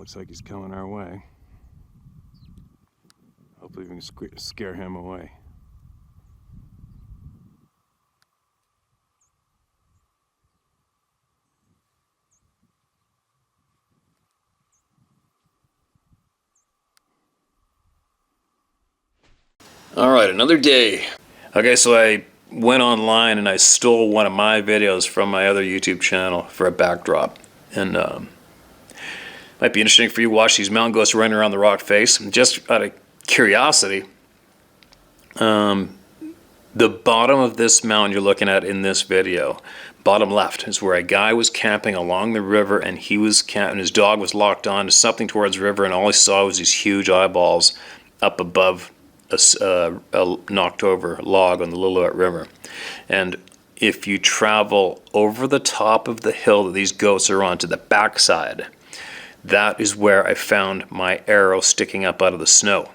looks like he's coming our way. Hopefully we can scare him away. All right, another day. Okay, so I went online and I stole one of my videos from my other YouTube channel for a backdrop. And might be interesting for you to watch these mountain goats running around the rock face. Just out of curiosity, the bottom of this mountain you're looking at in this video, bottom left, is where a guy was camping along the river, and he was camping. His dog was locked on to something towards the river, and all he saw was these huge eyeballs up above a knocked over log on the Lillooet River. And if you travel over the top of the hill that these goats are on to the backside, that is where I found my arrow sticking up out of the snow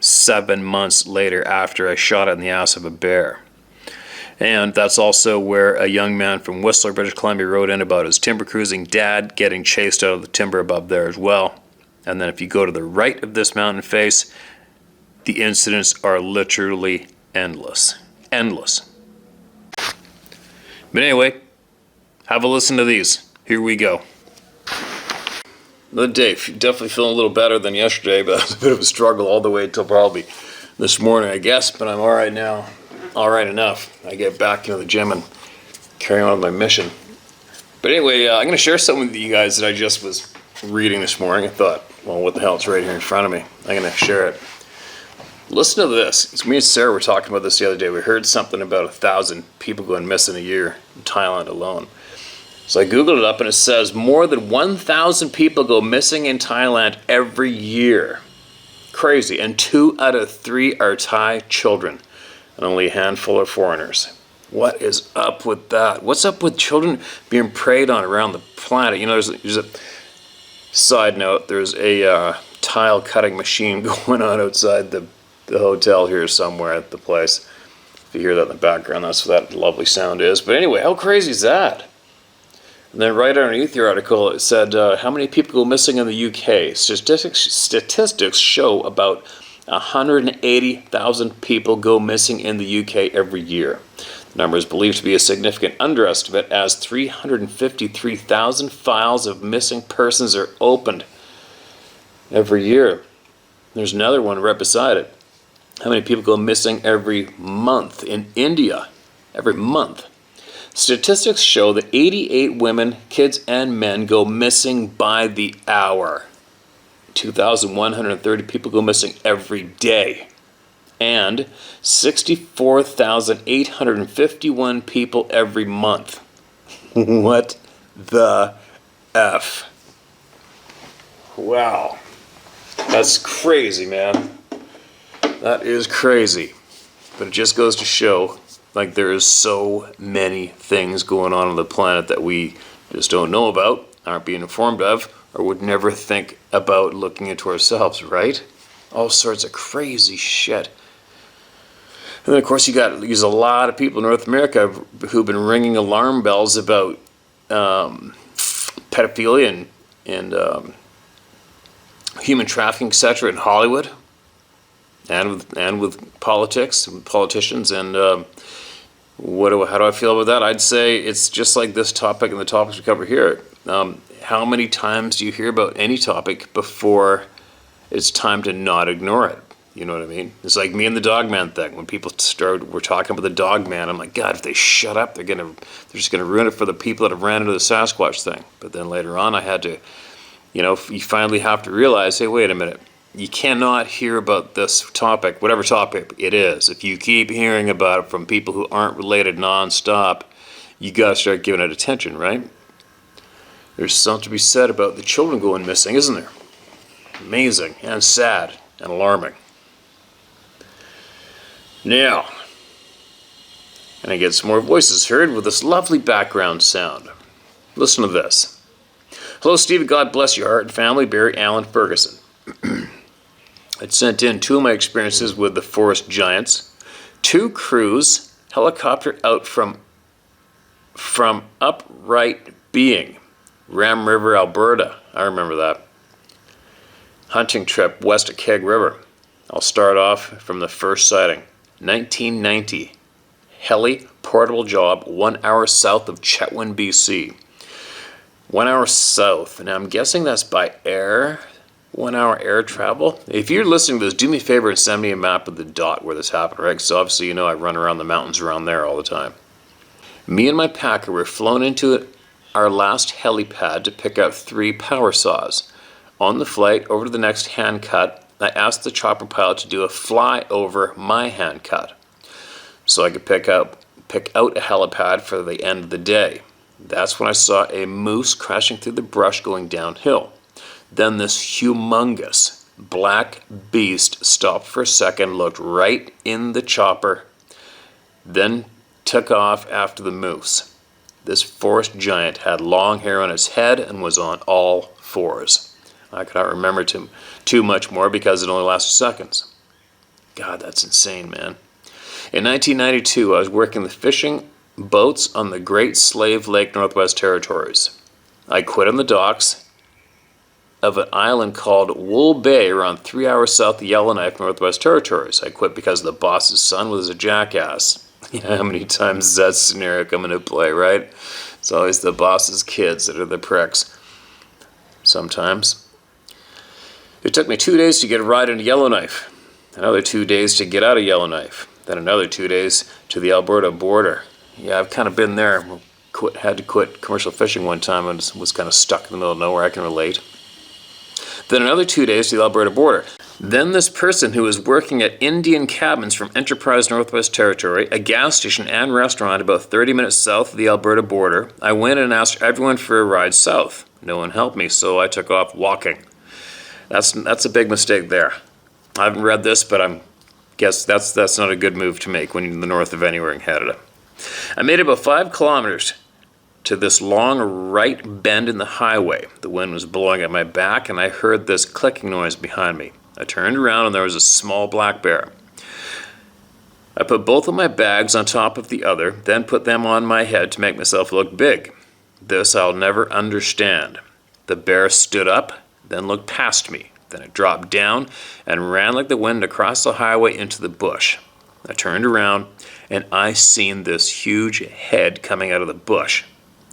7 months later after I shot it in the ass of a bear. And that's also where a young man from Whistler, British Columbia wrote in about his timber cruising dad getting chased out of the timber above there as well. And then if you go to the right of this mountain face, the incidents are literally endless. Endless. But anyway, have a listen to these. Here we go. Another day. Definitely feeling a little better than yesterday, but it was a bit of a struggle all the way until probably this morning, I guess. But I'm all right now. All right enough. I get back into the gym and carry on with my mission. But anyway, I'm going to share something with you guys that I just was reading this morning. I thought, well, what the hell? It's right here in front of me. I'm going to share it. Listen to this. It's me and Sarah were talking about this the other day. We heard something about 1,000 people going missing a year in Thailand alone. So I Googled it up, and it says more than 1,000 people go missing in Thailand every year. Crazy. And 2 out of 3 are Thai children, and only a handful are foreigners. What is up with that? What's up with children being preyed on around the planet? You know, there's a side note. There's a tile cutting machine going on outside the hotel here somewhere at the place. If you hear that in the background, that's what that lovely sound is. But anyway, how crazy is that? And then right underneath your article, it said, how many people go missing in the UK? Statistics show about 180,000 people go missing in the UK every year. The number is believed to be a significant underestimate, as 353,000 files of missing persons are opened every year. There's another one right beside it. How many people go missing every month in India? Every month. Statistics show that 88 women, kids, and men go missing by the hour. 2,130 people go missing every day. And 64,851 people every month. What the F? Wow. That's crazy, man. That is crazy. But it just goes to show, like, there is so many things going on the planet that we just don't know about, aren't being informed of, or would never think about looking into ourselves, right? All sorts of crazy shit. And then, of course, there's a lot of people in North America who've been ringing alarm bells about pedophilia and human trafficking, etc. in Hollywood, and with politics and politicians. And how do I feel about that? I'd say it's just like this topic and the topics we cover here. How many times do you hear about any topic before it's time to not ignore it? You know what I mean? It's like me and the Dogman thing. When people were talking about the Dogman, I'm like, God, if they shut up, they're just gonna ruin it for the people that have ran into the Sasquatch thing. But then later on, I had to, you finally have to realize, hey, wait a minute. You cannot hear about this topic, whatever topic it is. If you keep hearing about it from people who aren't related nonstop, you gotta start giving it attention, right? There's something to be said about the children going missing, isn't there? Amazing and sad and alarming. Now, and I get some more voices heard with this lovely background sound. Listen to this. Hello, Steve. God bless your heart and family. Barry Allen Ferguson. I'd sent in 2 of my experiences with the forest giants. 2 crews, helicopter out from Upright Being, Ram River, Alberta. I remember that. hunting trip west of Keg River. I'll start off from the first sighting. 1990, heli portable job 1 hour south of Chetwynd, BC. 1 hour south. Now I'm guessing that's by air. 1 hour air travel. If you're listening to this, do me a favor and send me a map of the dot where this happened, right? Because obviously you know I run around the mountains around there all the time. Me and my packer were flown into our last helipad to pick up 3 power saws. On the flight over to the next hand cut, I asked the chopper pilot to do a fly over my hand cut so I could pick out a helipad for the end of the day. That's when I saw a moose crashing through the brush going downhill. Then this humongous black beast stopped for a second, looked right in the chopper, then took off after the moose. This forest giant had long hair on his head and was on all fours. I cannot remember too much more because it only lasted seconds. God, that's insane, man. In 1992, I was working the fishing boats on the Great Slave Lake Northwest Territories. I quit on the docks of an island called Wool Bay around 3 hours south of Yellowknife, Northwest Territories. I quit because the boss's son was a jackass. How many times is that scenario coming into play, right? It's always the boss's kids that are the pricks. Sometimes. It took me 2 days to get a ride into Yellowknife, another 2 days to get out of Yellowknife, then another 2 days to the Alberta border. Yeah, I've kind of been there. Had to quit commercial fishing one time and was kind of stuck in the middle of nowhere. I can relate. Then another 2 days to the Alberta border. Then this person who was working at Indian Cabins from Enterprise Northwest Territory, a gas station and restaurant about 30 minutes south of the Alberta border, I went and asked everyone for a ride south. No one helped me, so I took off walking. That's a big mistake there. I haven't read this, but I guess that's not a good move to make when you're in the north of anywhere in Canada. I made about 5 kilometers to this long right bend in the highway. The wind was blowing at my back and I heard this clicking noise behind me. I turned around and there was a small black bear. I put both of my bags on top of the other, then put them on my head to make myself look big. This I'll never understand. The bear stood up, then looked past me. Then it dropped down and ran like the wind across the highway into the bush. I turned around and I seen this huge head coming out of the bush.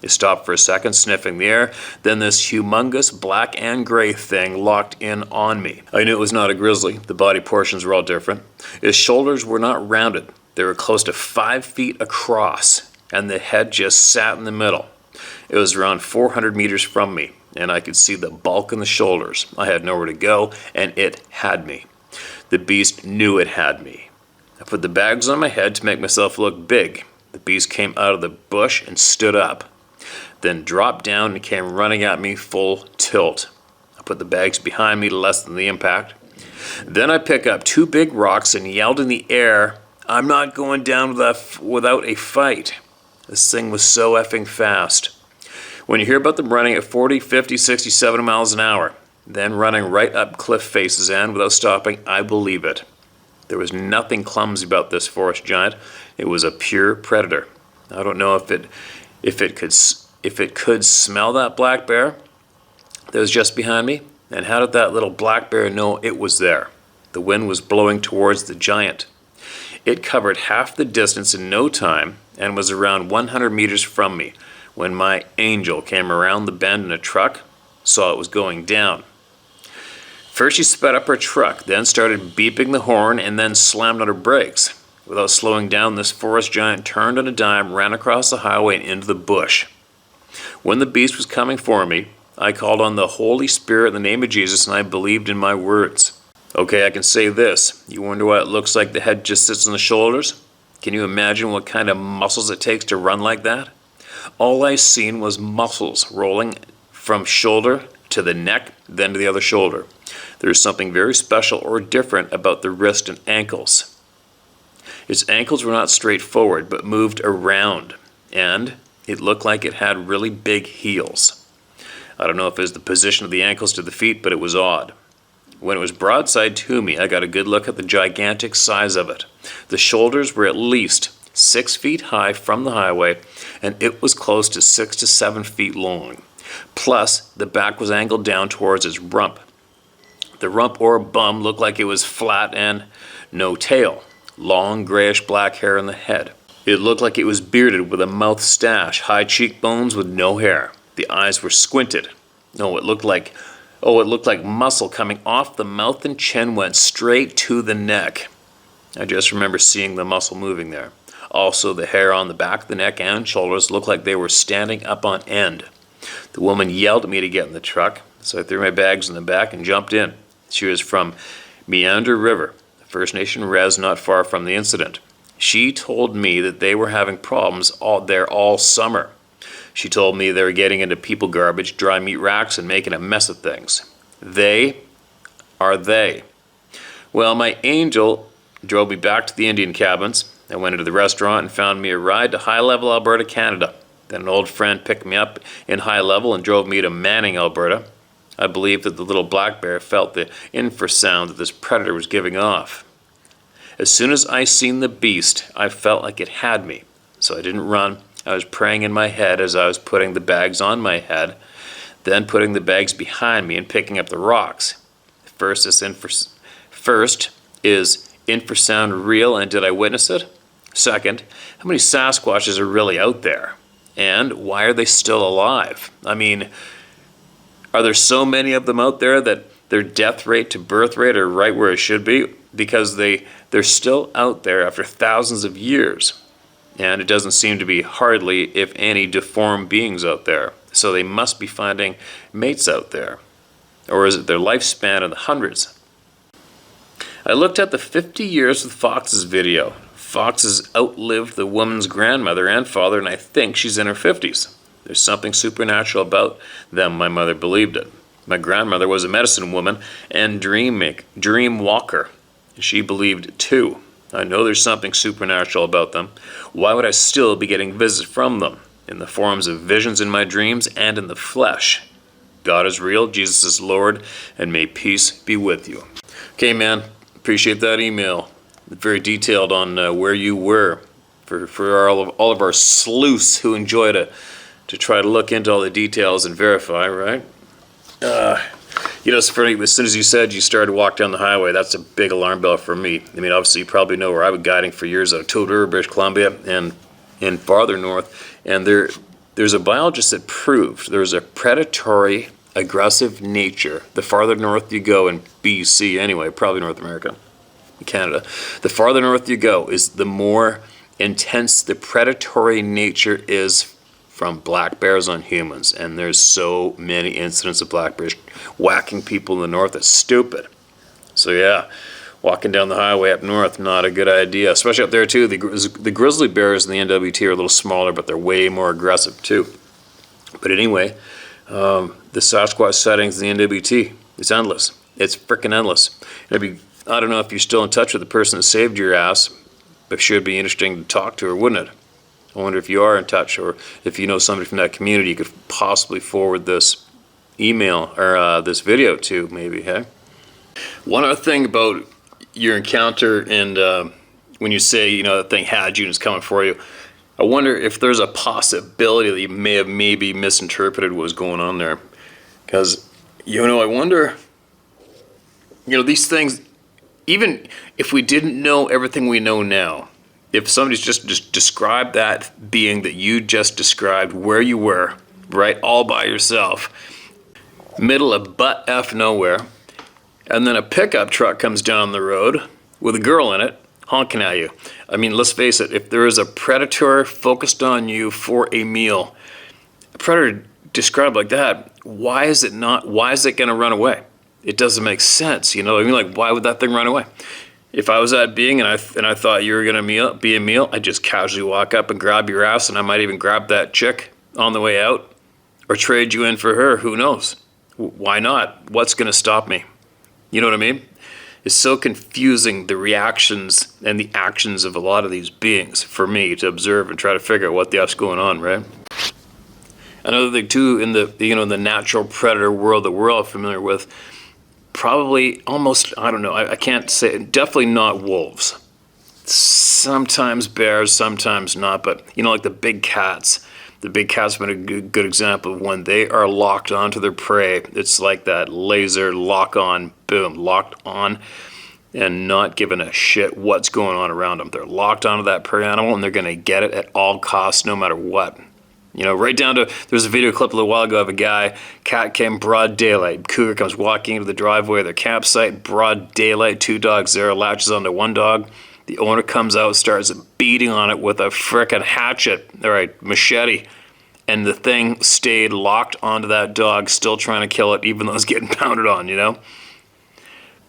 It stopped for a second, sniffing the air. Then this humongous black and gray thing locked in on me. I knew it was not a grizzly. The body portions were all different. His shoulders were not rounded. They were close to 5 feet across, and the head just sat in the middle. It was around 400 meters from me, and I could see the bulk in the shoulders. I had nowhere to go, and it had me. The beast knew it had me. I put the bags on my head to make myself look big. The beast came out of the bush and stood up, then dropped down and came running at me full tilt. I put the bags behind me to lessen the impact. Then I picked up 2 big rocks and yelled in the air, "I'm not going down without a fight." This thing was so effing fast. When you hear about them running at 40, 50, 60, 70 miles an hour, then running right up cliff faces and without stopping, I believe it. There was nothing clumsy about this forest giant. It was a pure predator. I don't know if it could smell that black bear that was just behind me. And how did that little black bear know it was there? The wind was blowing towards the giant. It covered half the distance in no time and was around 100 meters from me when my angel came around the bend in a truck, saw it was going down. First she sped up her truck, then started beeping the horn and then slammed on her brakes. Without slowing down, this forest giant turned on a dime, ran across the highway and into the bush. When the beast was coming for me, I called on the Holy Spirit in the name of Jesus and I believed in my words. Okay, I can say this. You wonder why it looks like the head just sits on the shoulders? Can you imagine what kind of muscles it takes to run like that? All I seen was muscles rolling from shoulder to the neck, then to the other shoulder. There's something very special or different about the wrist and ankles. Its ankles were not straight forward, but moved around, and it looked like it had really big heels. I don't know if it was the position of the ankles to the feet, but it was odd. When it was broadside to me, I got a good look at the gigantic size of it. The shoulders were at least 6 feet high from the highway, and it was close to 6 to 7 feet long. Plus, the back was angled down towards its rump. The rump or bum looked like it was flat and no tail. Long grayish black hair on the head. It looked like it was bearded with a moustache, high cheekbones with no hair. The eyes were squinted. It looked like muscle coming off the mouth and chin went straight to the neck. I just remember seeing the muscle moving there. Also, the hair on the back of the neck and shoulders looked like they were standing up on end. The woman yelled at me to get in the truck, so I threw my bags in the back and jumped in. She was from Meander River, a First Nation res not far from the incident. She told me that they were having problems there all summer. She told me they were getting into people garbage, dry meat racks, and making a mess of things. They are they. Well, my angel drove me back to the Indian cabins. I went into the restaurant and found me a ride to High Level, Alberta, Canada. Then an old friend picked me up in High Level and drove me to Manning, Alberta. I believe that the little black bear felt the infrasound that this predator was giving off. As soon as I seen the beast, I felt like it had me. So I didn't run. I was praying in my head as I was putting the bags on my head, then putting the bags behind me and picking up the rocks. First, is infrasound real and did I witness it? Second, how many Sasquatches are really out there? And why are they still alive? I mean, are there so many of them out there that their death rate to birth rate are right where it should be? Because they're still out there after thousands of years. And it doesn't seem to be hardly, if any, deformed beings out there. So they must be finding mates out there. Or is it their lifespan in the hundreds? I looked at the 50 years with Fox's video. Fox has outlived the woman's grandmother and father, and I think she's in her 50s. There's something supernatural about them, my mother believed it. My grandmother was a medicine woman and dream walker. She believed it too. I know there's something supernatural about them. Why would I still be getting visits from them? In the forms of visions in my dreams and in the flesh. God is real, Jesus is Lord, and may peace be with you. Okay, man, appreciate that email. Very detailed on where you were. For all of our sleuths who enjoy to try to look into all the details and verify, right? It's funny, as soon as you said you started to walk down the highway, that's a big alarm bell for me. I mean, obviously you probably know where I've been guiding for years out of Toad River, British Columbia, and farther north. And there's a biologist that proved there's a predatory, aggressive nature. The farther north you go in BC anyway, probably North America, Canada, the farther north you go is the more intense the predatory nature is from black bears on humans. And there's so many incidents of black bears whacking people in the north. That's stupid. So yeah, walking down the highway up north, not a good idea. Especially up there too. The grizzly bears in the NWT are a little smaller, but they're way more aggressive too. But anyway, the Sasquatch sightings in the NWT, it's endless. It's freaking endless. I don't know if you're still in touch with the person that saved your ass, but it should be interesting to talk to her, wouldn't it? I wonder if you are in touch, or if you know somebody from that community you could possibly forward this email or this video to, maybe, hey? One other thing about your encounter and when you say, that thing had you and it's coming for you, I wonder if there's a possibility that you may have maybe misinterpreted what was going on there. Because, I wonder, these things, even if we didn't know everything we know now, if somebody's just described that being that you just described, where you were, right, all by yourself, middle of butt F nowhere, and then a pickup truck comes down the road with a girl in it, honking at you. I mean, let's face it, if there is a predator focused on you for a meal, a predator described like that, why is it going to run away? It doesn't make sense, Like, why would that thing run away? If I was that being and I thought you were going to be a meal, I'd just casually walk up and grab your ass, and I might even grab that chick on the way out or trade you in for her. Who knows? Why not? What's going to stop me? You know what I mean? It's so confusing, the reactions and the actions of a lot of these beings for me to observe and try to figure out what the F's going on, right? Another thing too, in the natural predator world that we're all familiar with, probably almost, I don't know, I can't say, definitely not wolves. Sometimes bears, sometimes not, but like the big cats. The big cat's been a good example of when they are locked onto their prey. It's like that laser lock-on boom, locked on and not giving a shit what's going on around them. They're locked onto that prey animal and they're going to get it at all costs, no matter what. You know, right down to, there's a video clip a little while ago of a guy, cat came broad daylight. Cougar comes walking into the driveway of their campsite, broad daylight, 2 dogs there, latches onto 1 dog. The owner comes out, starts beating on it with a frickin' hatchet, all right, machete. And the thing stayed locked onto that dog, still trying to kill it, even though it's getting pounded on, you know?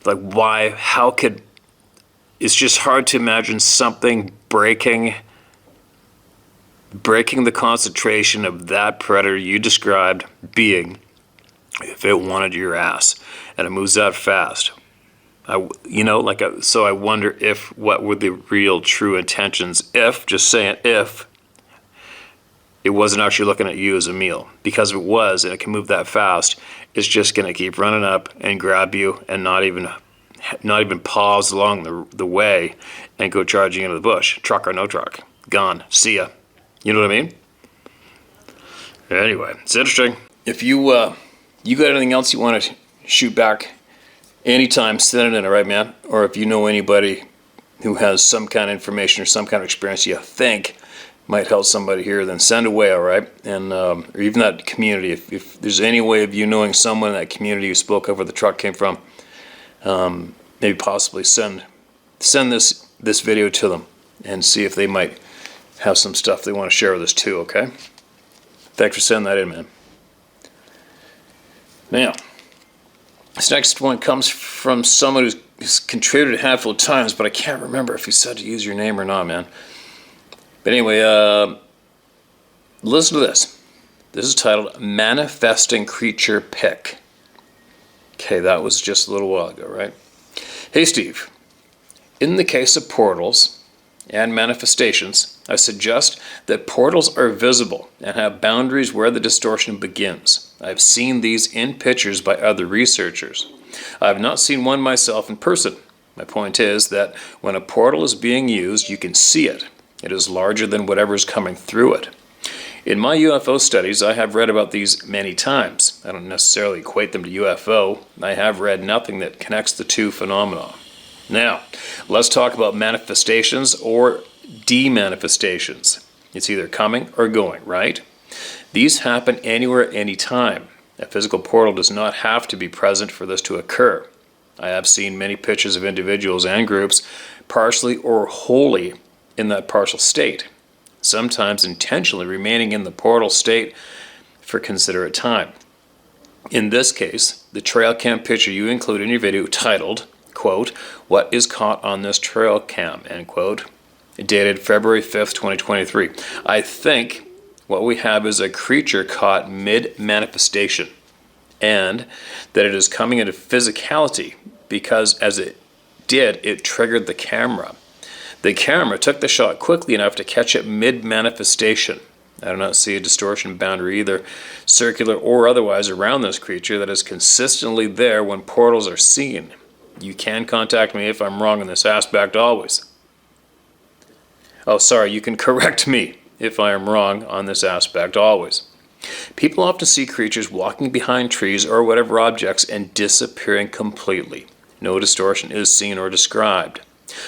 Like, why, how could, it's just hard to imagine something breaking the concentration of that predator you described being if it wanted your ass and it moves that fast. So I wonder if, what were the real true intentions if, just saying if, it wasn't actually looking at you as a meal. Because if it was, and it can move that fast, it's just going to keep running up and grab you and not even pause along the way and go charging into the bush. Truck or no truck. Gone. See ya. You know what I mean? Anyway, it's interesting. If you got anything else you want to shoot back anytime, send it in, all right, man? Or if you know anybody who has some kind of information or some kind of experience you think might help somebody here, then send away, all right? And or even that community, if there's any way of you knowing someone in that community who spoke of where the truck came from, maybe possibly send this video to them and see if they might have some stuff they want to share with us too, okay? Thanks for sending that in, man. Now, this next one comes from someone who's contributed a handful of times, but I can't remember if he said to use your name or not, man. But anyway, listen to this. This is titled Manifesting Creature Pick. Okay, that was just a little while ago, right? Hey, Steve. In the case of portals and manifestations, I suggest that portals are visible and have boundaries where the distortion begins. I've seen these in pictures by other researchers. I have not seen one myself in person. My point is that when a portal is being used, you can see it. It is larger than whatever is coming through it. In my UFO studies, I have read about these many times. I don't necessarily equate them to UFO. I have read nothing that connects the two phenomena. Now, let's talk about manifestations or demanifestations. It's either coming or going, right? These happen anywhere, anytime. A physical portal does not have to be present for this to occur. I have seen many pictures of individuals and groups partially or wholly in that partial state, sometimes intentionally remaining in the portal state for considerate time. In this case, the trail cam picture you include in your video titled, quote, "What is caught on this trail cam," end quote, dated February 5th, 2023. I think what we have is a creature caught mid-manifestation, and that it is coming into physicality because as it did, it triggered the camera. The camera took the shot quickly enough to catch it mid-manifestation. I do not see a distortion boundary, either circular or otherwise, around this creature that is consistently there when portals are seen. You can contact me if I'm wrong in this aspect always. Oh, sorry, you can correct me if I am wrong on this aspect always. People often see creatures walking behind trees or whatever objects and disappearing completely. No distortion is seen or described.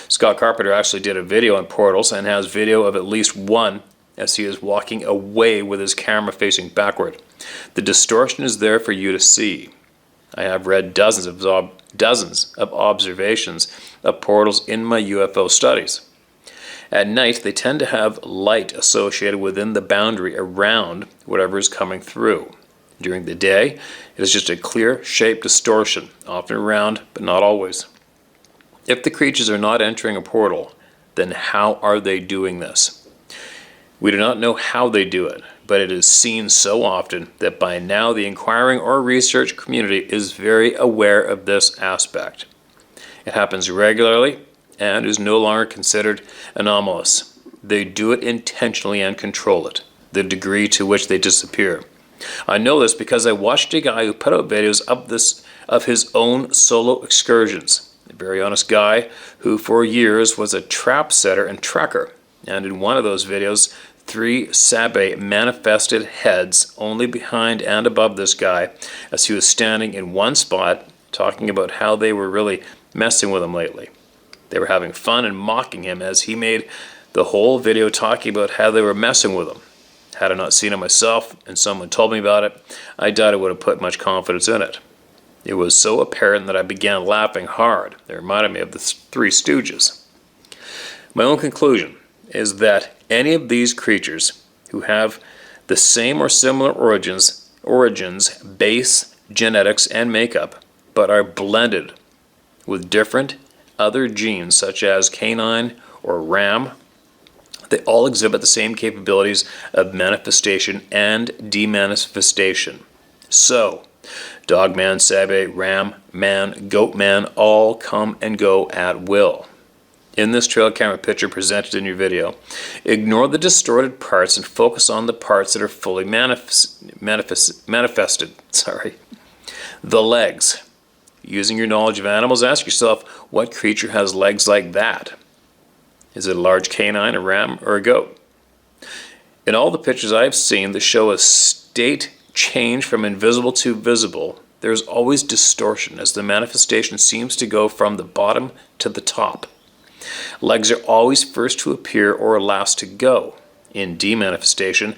Scott Carpenter actually did a video on portals and has video of at least one as he is walking away with his camera facing backward. The distortion is there for you to see. I have read dozens of observations of portals in my UFO studies. At night, they tend to have light associated within the boundary around whatever is coming through. During the day, it is just a clear shaped distortion, often around, but not always. If the creatures are not entering a portal, then how are they doing this? We do not know how they do it, but it is seen so often that by now the inquiring or research community is very aware of this aspect. It happens regularly and is no longer considered anomalous. They do it intentionally and control it, the degree to which they disappear. I know this because I watched a guy who put out videos of his own solo excursions. A very honest guy who for years was a trap setter and tracker. And in one of those videos, 3 Sabe manifested heads only behind and above this guy as he was standing in one spot talking about how they were really messing with him lately. They were having fun and mocking him as he made the whole video talking about how they were messing with him. Had I not seen it myself and someone told me about it, I doubt I would have put much confidence in it. It was so apparent that I began laughing hard. It reminded me of the Three Stooges. My own conclusion is that any of these creatures who have the same or similar origins, base, genetics, and makeup, but are blended with different other genes such as canine or ram, they all exhibit the same capabilities of manifestation and demanifestation. So, Dog Man, Sabe, Ram Man, Goat Man all come and go at will. In this trail camera picture presented in your video, ignore the distorted parts and focus on the parts that are fully manifested. The legs. Using your knowledge of animals, ask yourself, what creature has legs like that? Is it a large canine, a ram, or a goat? In all the pictures I've seen that show a state change from invisible to visible, there is always distortion as the manifestation seems to go from the bottom to the top. Legs are always first to appear or last to go. In demanifestation,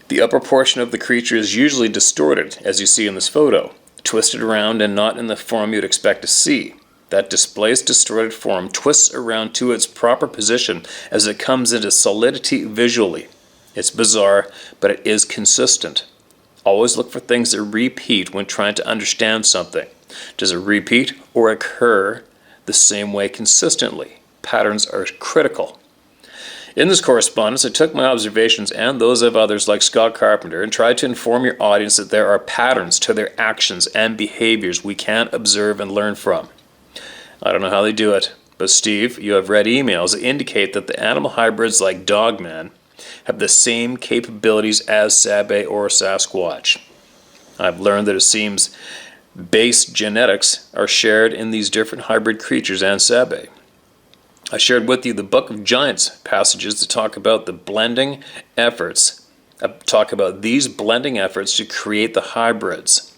the upper portion of the creature is usually distorted, as you see in this photo, twisted around and not in the form you'd expect to see. That displaced distorted form twists around to its proper position as it comes into solidity visually. It's bizarre, but it is consistent. Always look for things that repeat when trying to understand something. Does it repeat or occur the same way consistently? Patterns are critical. In this correspondence, I took my observations and those of others like Scott Carpenter and tried to inform your audience that there are patterns to their actions and behaviors we can observe and learn from. I don't know how they do it, but Steve, you have read emails that indicate that the animal hybrids like Dogman have the same capabilities as Sabe or Sasquatch. I've learned that it seems base genetics are shared in these different hybrid creatures and Sabe. I shared with you the Book of Giants passages that talk about the blending efforts, these blending efforts to create the hybrids.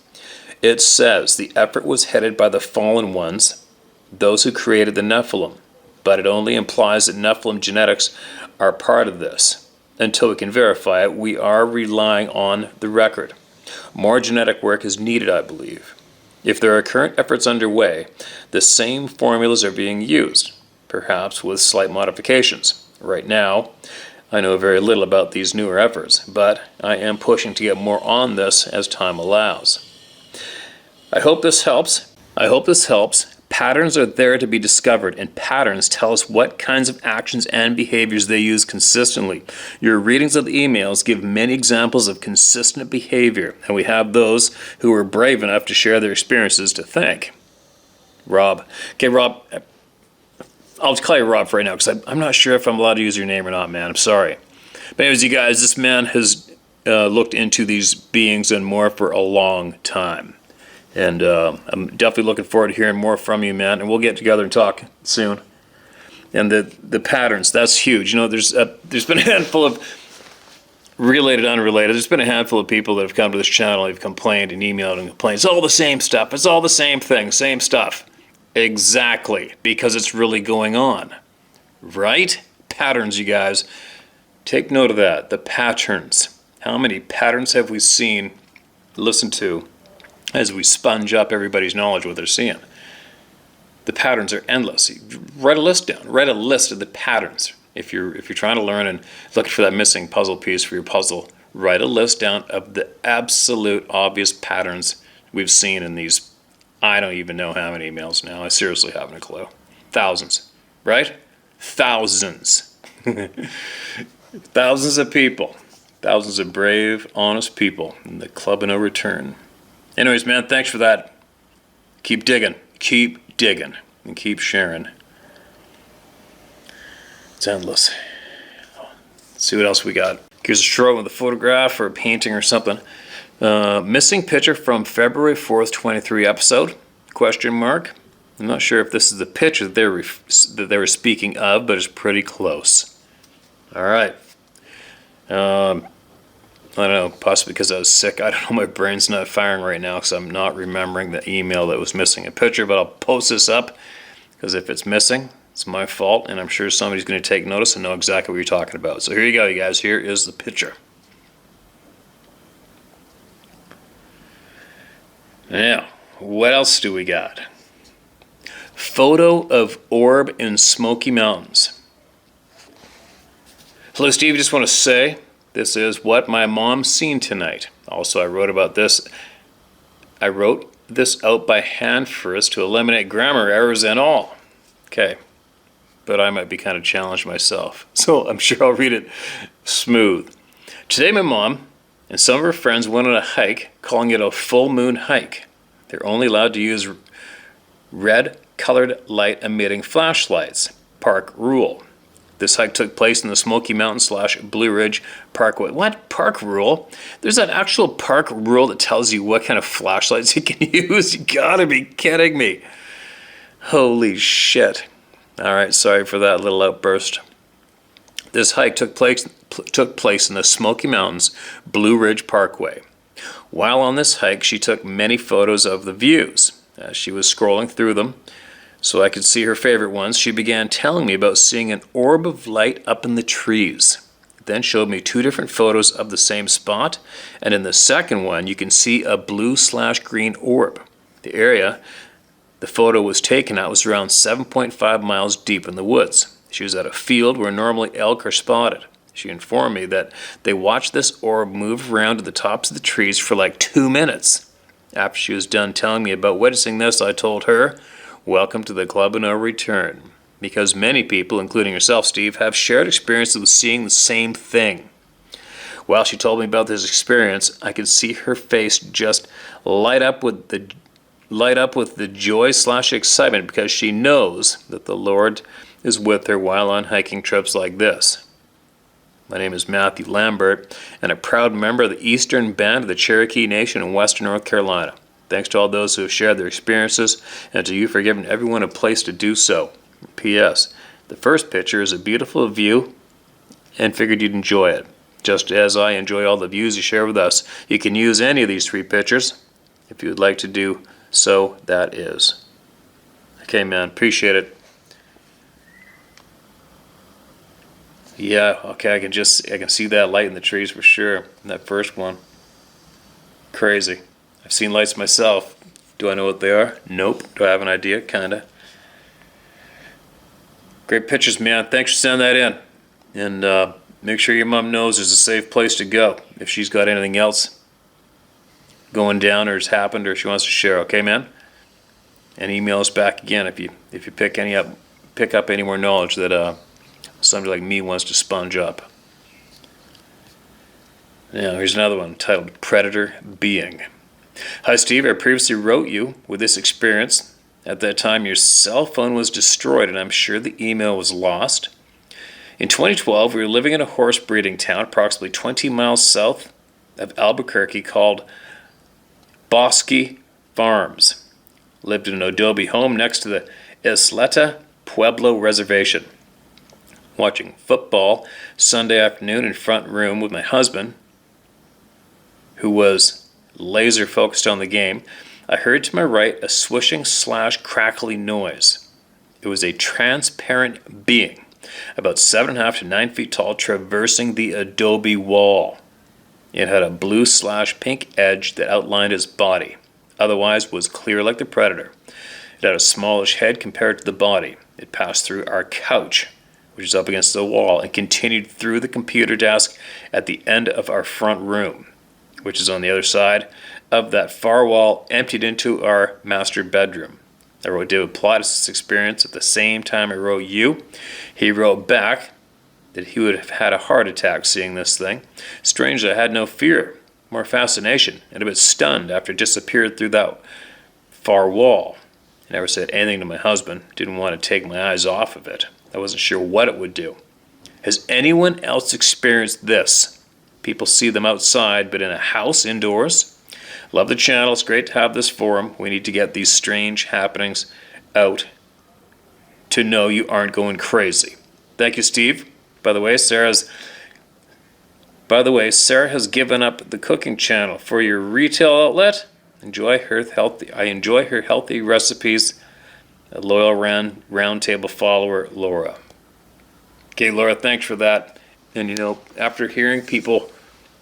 It says the effort was headed by the fallen ones, those who created the Nephilim, but it only implies that Nephilim genetics are part of this. Until we can verify it, we are relying on the record. More genetic work is needed, I believe. If there are current efforts underway, the same formulas are being used, perhaps with slight modifications. Right now, I know very little about these newer efforts, but I am pushing to get more on this as time allows. I hope this helps. Patterns are there to be discovered, and patterns tell us what kinds of actions and behaviors they use consistently. Your readings of the emails give many examples of consistent behavior, and we have those who are brave enough to share their experiences to thank. Rob. Okay, Rob, I'll call you Rob for right now because I'm not sure if I'm allowed to use your name or not, man. I'm sorry. But anyways, you guys, this man has looked into these beings and more for a long time. And I'm definitely looking forward to hearing more from you, man. And we'll get together and talk soon. And the patterns, that's huge. You know, there's been a handful of related, unrelated. There's been a handful of people that have come to this channel and have complained and emailed and complained. It's all the same stuff. It's all the same thing, same stuff. Exactly, because it's really going on. Right? Patterns, you guys. Take note of that. The patterns. How many patterns have we seen, listened to, as we sponge up everybody's knowledge of what they're seeing? The patterns are endless. Write a list down. Write a list of the patterns. If you're trying to learn and looking for that missing puzzle piece for your puzzle, write a list down of the absolute obvious patterns we've seen in these. I don't even know how many emails now. I seriously haven't a clue. Thousands, right? Thousands. Thousands of people. Thousands of brave, honest people in the Club of No Return. Anyways, man, thanks for that. Keep digging, and keep sharing. It's endless. Let's see what else we got. Here's a stroke with a photograph or a painting or something. Missing picture from February 4th, 23 episode, question mark. I'm not sure if this is the picture that they were speaking of, but it's pretty close. All right. I don't know, possibly because I was sick. I don't know, my brain's not firing right now because I'm not remembering the email that was missing a picture, but I'll post this up because if it's missing, it's my fault, and I'm sure somebody's going to take notice and know exactly what you're talking about. So here you go, you guys. Here is the picture. Now, what else do we got? Photo of orb in Smoky Mountains. Hello, Steve. Just want to say this is what my mom's seen tonight. Also, I wrote about this. I wrote this out by hand first to eliminate grammar errors and all. Okay, but I might be kind of challenged myself, so I'm sure I'll read it smooth. Today, my mom and some of her friends went on a hike, calling it a full moon hike. They're only allowed to use red colored light emitting flashlights. Park rule. This hike took place in the Smoky Mountains / Blue Ridge Parkway. What? Park rule? There's an actual park rule that tells you what kind of flashlights you can use? You gotta be kidding me. Holy shit. All right, sorry for that little outburst. This hike took place in the Smoky Mountains Blue Ridge Parkway. While on this hike, she took many photos of the views. As she was scrolling through them, so I could see her favorite ones, she began telling me about seeing an orb of light up in the trees. Then showed me 2 different photos of the same spot, and in the second one you can see a blue/green orb. The area the photo was taken at was around 7.5 miles deep in the woods. She was at a field where normally elk are spotted. She informed me that they watched this orb move around to the tops of the trees for like 2 minutes. After she was done telling me about witnessing this, I told her, "Welcome to the Club of No Return," because many people, including yourself, Steve, have shared experiences with seeing the same thing. While she told me about this experience, I could see her face just light up with the joy/excitement because she knows that the Lord is with her while on hiking trips like this. My name is Matthew Lambert, and a proud member of the Eastern Band of the Cherokee Nation in Western North Carolina. Thanks to all those who have shared their experiences, and to you for giving everyone a place to do so. P.S. The first picture is a beautiful view, and figured you'd enjoy it. Just as I enjoy all the views you share with us, you can use any of these 3 pictures. If you would like to do so, that is. Okay, man, appreciate it. Yeah, okay, I can see that light in the trees for sure, in that first one. Crazy. I've seen lights myself. Do I know what they are? Nope. Do I have an idea? Kinda. Great pictures, man. Thanks for sending that in. And make sure your mom knows there's a safe place to go if she's got anything else going down or has happened or she wants to share. Okay, man? And email us back again if you pick up any more knowledge that somebody like me wants to sponge up. Now, here's another one titled Predator Being. Hi, Steve. I previously wrote you with this experience. At that time, your cell phone was destroyed, and I'm sure the email was lost. In 2012, we were living in a horse breeding town approximately 20 miles south of Albuquerque called Bosque Farms. Lived in an adobe home next to the Isleta Pueblo Reservation. Watching football Sunday afternoon in front room with my husband, who was laser focused on the game, I heard to my right a swishing/crackly noise. It was a transparent being, about 7.5 to 9 feet tall, traversing the adobe wall. It had a blue/pink edge that outlined its body. Otherwise was clear like the Predator. It had a smallish head compared to the body. It passed through our couch, which is up against the wall, and continued through the computer desk at the end of our front room, which is on the other side of that far wall, emptied into our master bedroom. I wrote David Plottis' experience at the same time I wrote you. He wrote back that he would have had a heart attack seeing this thing. Strangely, I had no fear, more fascination, and a bit stunned after it disappeared through that far wall. I never said anything to my husband, didn't want to take my eyes off of it. I wasn't sure what it would do. Has anyone else experienced this? People see them outside, but in a house indoors? Love the channel. It's great to have this forum. We need to get these strange happenings out to know you aren't going crazy. Thank you, Steve. By the way, Sarah's By the way, Sarah has given up the cooking channel for your retail outlet. I enjoy her healthy recipes. A loyal round table follower, Laura. Okay, Laura, thanks for that. And you know, after hearing people,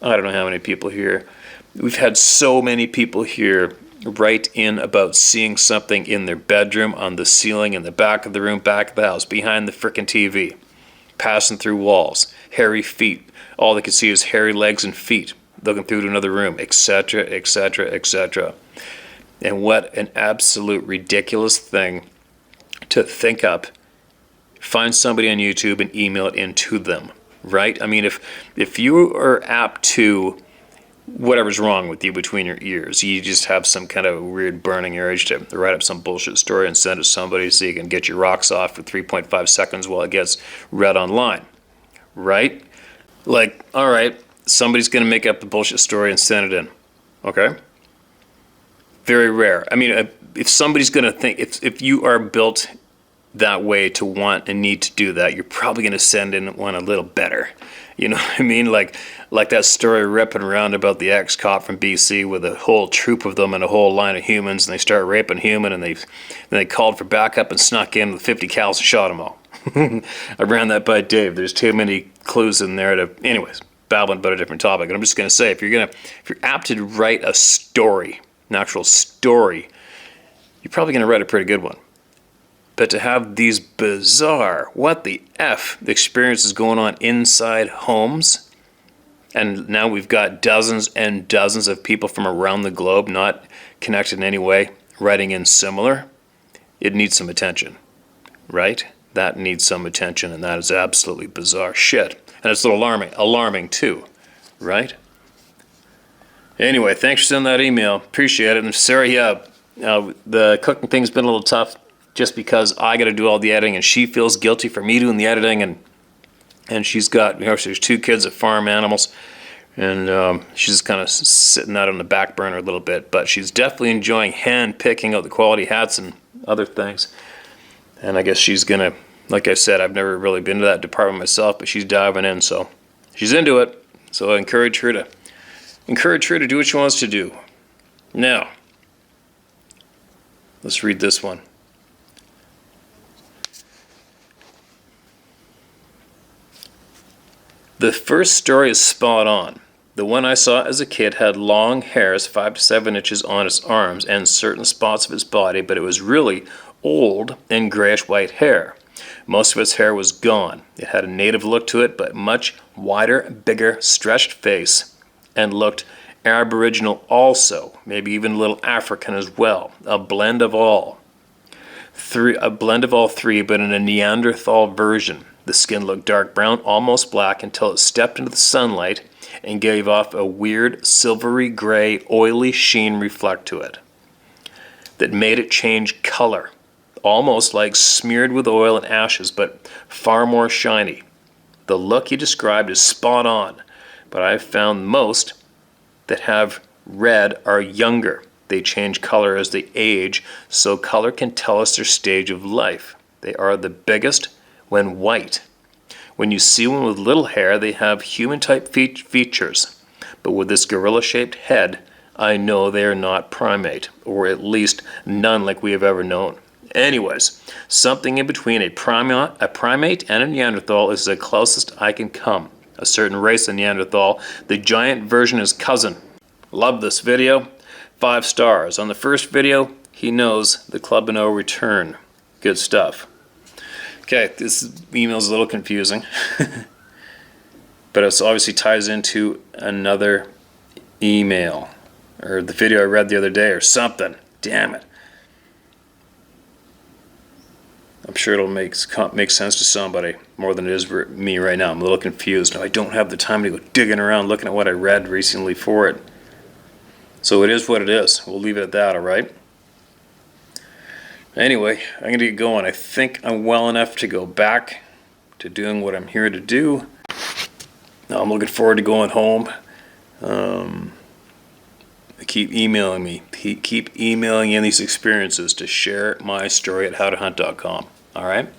I don't know how many people here, we've had so many people here write in about seeing something in their bedroom, on the ceiling, in the back of the room, back of the house, behind the frickin' TV, passing through walls, hairy feet. All they can see is hairy legs and feet looking through to another room, etc., etc., etc. And what an absolute ridiculous thing to think up. Find somebody on YouTube and email it into them, right? I mean, if you are apt to whatever's wrong with you between your ears, you just have some kind of weird burning urge to write up some bullshit story and send it to somebody so you can get your rocks off for 3.5 seconds while it gets read online, right? Like, all right, somebody's going to make up the bullshit story and send it in, okay? Very rare. I mean, if somebody's going to think, if you are built that way to want and need to do that, you're probably going to send in one a little better. You know what I mean? Like that story ripping around about the ex-cop from BC with a whole troop of them and a whole line of humans, and they start raping human, and they called for backup and snuck in with 50 cals and shot them all. I ran that by Dave. There's too many clues in there to, anyways, babbling about a different topic. And I'm just going to say, if you're apt to write a story, an actual story, you're probably going to write a pretty good one. But to have these bizarre, what the F, experiences going on inside homes, and now we've got dozens and dozens of people from around the globe, not connected in any way, writing in similar, it needs some attention, right? That needs some attention, and that is absolutely bizarre shit. And it's a little alarming too, right? Anyway, thanks for sending that email. Appreciate it. And Sarah, yeah, the cooking thing's been a little tough just because I got to do all the editing, and she feels guilty for me doing the editing, and she's got, you know, there's 2 kids that farm animals, and she's kind of sitting out on the back burner a little bit, but she's definitely enjoying hand picking out the quality hats and other things. And I guess she's gonna, like I said, I've never really been to that department myself, but she's diving in, so she's into it. So I encourage her to do what she wants to do. Now, let's read this one. The first story is spot on. The one I saw as a kid had long hairs 5 to 7 inches on its arms and certain spots of its body, but it was really old and grayish-white hair. Most of its hair was gone. It had a native look to it, but much wider, bigger, stretched face, and looked Aboriginal also, maybe even a little African as well. A blend of all 3, but in a Neanderthal version. The skin looked dark brown, almost black, until it stepped into the sunlight and gave off a weird silvery gray, oily sheen reflect to it that made it change color, almost like smeared with oil and ashes, but far more shiny. The look he described is spot on, but I've found most that have red are younger. They change color as they age, so color can tell us their stage of life. They are the biggest when white. When you see one with little hair, they have human-type features, but with this gorilla-shaped head, I know they are not primate, or at least none like we have ever known. Anyways, something in between a primate and a Neanderthal is the closest I can come. A certain race of Neanderthal, the giant version is cousin. Love this video. 5 stars. On the first video, he knows the Club of No Return. Good stuff. Okay, this email is a little confusing, but it obviously ties into another email, or the video I read the other day, or something. Damn it. I'm sure it'll make sense to somebody more than it is for me right now. I'm a little confused. Now, I don't have the time to go digging around looking at what I read recently for it. So it is what it is. We'll leave it at that, all right? Anyway, I'm going to get going. I think I'm well enough to go back to doing what I'm here to do. Now I'm looking forward to going home. Keep emailing me. Keep emailing in these experiences to share my story at howtohunt.com. All right?